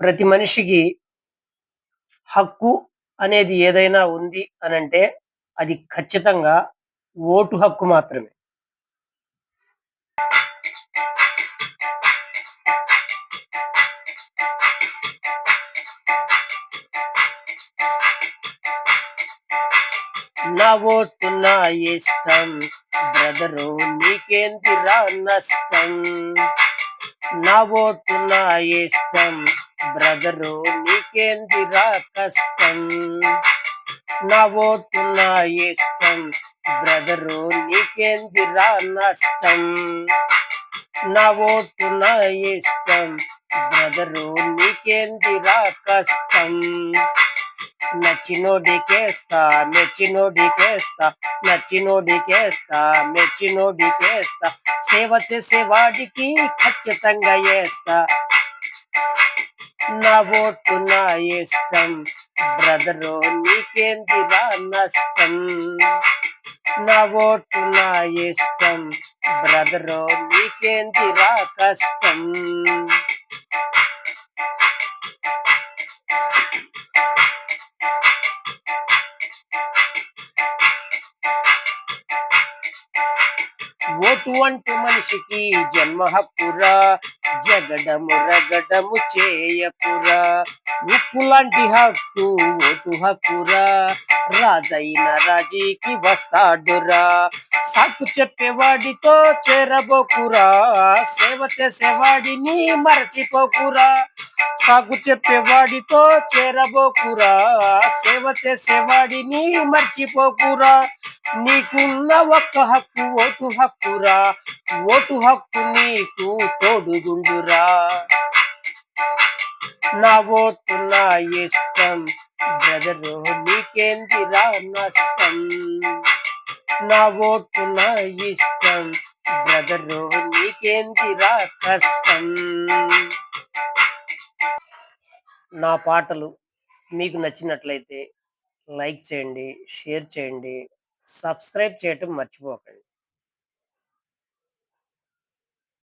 ప్రతి మనిషికి హక్కు అనేది ఏదైనా ఉంది అనంటే, అది ఖచ్చితంగా ఓటు హక్కు మాత్రమే. నా ఓటు నా ఇష్టం బ్రదరు నీకేందిరా నష్టం. నా ఓటు నా ఇష్టం బ్రదరు నీకేందిరా కష్టం. నా ఓటు నా ఇష్టం బ్రదరు నీకేందిరా నష్టం. నా ఓటు నా ఇష్టం బ్రదరు నీకేందిరా కష్టం. నచ్చినోడికేస్తా మెచ్చినోడికేస్తా, నచ్చినోడికేస్తా మెచ్చినోడికేస్తా, సేవ చేసేవాడికి ఖచ్చితంగా ఏస్తా. నా ఓటు నా ఇష్టం బ్రదరు నీకేందిరా నష్టం. నా ఓటు నా ఇష్టం బ్రదరు నీకేందిరా కష్టం. ఓటు అంటే మనిషికి జన్మ హక్కురా, జగడము రగడము చేయకురా. ఉప్పు లాంటి హక్కు ఓటు హక్కురా, రాజైన రాజీకి వస్తాడురా. సాకు చెప్పేవాడితో చేరబోకురా, సేవ చేసేవాడిని మరచిపోకురా. సాకు చెప్పేవాడితో చేరబోకురా, సేవ చేసేవాడిని మర్చిపోకురా. నీకున్న ఒక్క హక్కు ఓటు హక్కురా, ఓటు హక్కు నీకు తోడుగుండురా. నా ఓటు నా ఇష్టం బ్రదరు నీకేందిరా నష్టం. నా ఓటు నా ఇష్టం బ్రదరు నీకేందిరా కష్టం. నా పాటలు మీకు నచ్చినట్లయితే లైక్ చేయండి, షేర్ చేయండి, సబ్స్క్రైబ్ చేయటం మర్చిపోకండి.